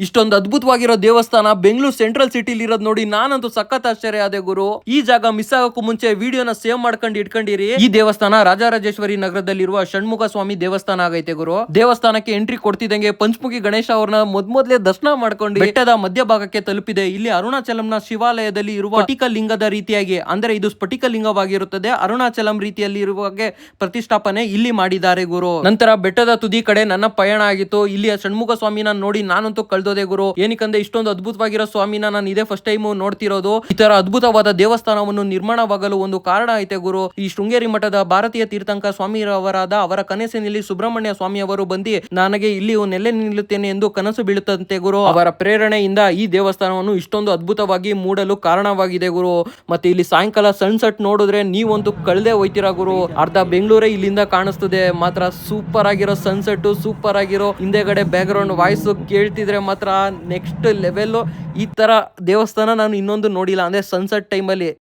ಇಷ್ಟೊಂದು ಅದ್ಭುತವಾಗಿರೋ ದೇವಸ್ಥಾನ ಬೆಂಗಳೂರು ಸೆಂಟ್ರಲ್ ಸಿಟಿಲಿ ಇರೋದ್ ನೋಡಿ ನಾನಂತೂ ಸಖತ್ ಆಶ್ಚರ್ಯ ಆದೆ ಗುರು. ಈ ಜಾಗ ಮಿಸ್ ಆಗೋಕ್ಕೂ ಮುಂಚೆ ವಿಡಿಯೋನ ಸೇವ್ ಮಾಡ್ಕೊಂಡು ಇಟ್ಕೊಂಡಿರಿ. ಈ ದೇವಸ್ಥಾನ ರಾಜರಾಜೇಶ್ವರಿ ನಗರದಲ್ಲಿರುವ ಷಣ್ಮುಖ ಸ್ವಾಮಿ ದೇವಸ್ಥಾನ ಆಗೈತೆ ಗುರು. ದೇವಸ್ಥಾನಕ್ಕೆ ಎಂಟ್ರಿ ಕೊಡ್ತಿದ್ದಂಗೆ ಪಂಚಮುಖಿ ಗಣೇಶ ಅವ್ರನ್ನ ಮೊದ್ಲೇ ದರ್ಶನ ಮಾಡ್ಕೊಂಡು ಬೆಟ್ಟದ ಮಧ್ಯಭಾಗಕ್ಕೆ ತಲುಪಿದೆ. ಇಲ್ಲಿ ಅರುಣಾಚಲಂನ ಶಿವಾಲಯದಲ್ಲಿ ಇರುವ ಸ್ಫಟಿಕ ಲಿಂಗದ ರೀತಿಯಾಗಿ, ಅಂದ್ರೆ ಇದು ಸ್ಫಟಿಕ ಲಿಂಗವಾಗಿರುತ್ತದೆ, ಅರುಣಾಚಲಂ ರೀತಿಯಲ್ಲಿ ಇರುವ ಪ್ರತಿಷ್ಠಾಪನೆ ಇಲ್ಲಿ ಮಾಡಿದ್ದಾರೆ ಗುರು. ನಂತರ ಬೆಟ್ಟದ ತುದಿ ಕಡೆ ನನ್ನ ಪಯಣ ಆಗಿತ್ತು. ಇಲ್ಲಿ ಷಣ್ಮುಖ ಸ್ವಾಮಿನ ನೋಡಿ ನಾನಂತೂ ಕಳ್ದೋದೆ ಗುರು. ಏನಕ್ಕಂದ್ರೆ ಇಷ್ಟೊಂದು ಅದ್ಭುತವಾಗಿರೋ ಸ್ವಾಮಿನ ನಾನು ಇದೇ ಫಸ್ಟ್ ಟೈಮ್ ನೋಡ್ತಿರೋದು. ಈ ತರ ಅದ್ಭುತವಾದ ದೇವಸ್ಥಾನವನ್ನು ನಿರ್ಮಾಣವಾಗಲು ಒಂದು ಕಾರಣ ಐತೆ ಗುರು. ಈ ಶೃಂಗೇರಿ ಮಠದ ಭಾರತೀಯ ತೀರ್ಥಂಕ ಸ್ವಾಮಿಯವರಾದ ಅವರ ಕನಸಿನಲ್ಲಿ ಸುಬ್ರಹ್ಮಣ್ಯ ಸ್ವಾಮಿ ಅವರು ಬಂದು ನನಗೆ ಇಲ್ಲಿ ನೆಲೆ ನಿಲ್ಲುತ್ತೇನೆ ಎಂದು ಕನಸು ಬೀಳುತ್ತಂತೆ ಗುರು. ಅವರ ಪ್ರೇರಣೆಯಿಂದ ಈ ದೇವಸ್ಥಾನವನ್ನು ಇಷ್ಟೊಂದು ಅದ್ಭುತವಾಗಿ ಮೂಡಲು ಕಾರಣವಾಗಿದೆ ಗುರು. ಮತ್ತೆ ಇಲ್ಲಿ ಸಾಯಂಕಾಲ ಸನ್ಸೆಟ್ ನೋಡಿದ್ರೆ ನೀವಂತೂ ಕಳ್ದೆ ಹೋಯ್ತೀರಾ ಗುರು. ಅರ್ಧ ಬೆಂಗಳೂರೇ ಇಲ್ಲಿಂದ ಕಾಣಿಸ್ತದೆ. ಮಾತ್ರ ಸೂಪರ್ ಆಗಿರೋ ಸನ್ಸೆಟ್, ಸೂಪರ್ ಆಗಿರೋ ಹಿಂದೆಗಡೆ ಬ್ಯಾಕ್ ಗ್ರೌಂಡ್ ವಾಯ್ಸ್ ಕೇಳ್ತಿದ್ರೆ ಮಾತ್ರ ನೆಕ್ಸ್ಟ್ ಲೆವೆಲ್. ಈ ತರ ದೇವಸ್ಥಾನ ನಾನು ಇನ್ನೊಂದು ನೋಡಿಲ್ಲ, ಅಂದ್ರೆ ಸನ್ಸೆಟ್ ಟೈಮಲ್ಲಿ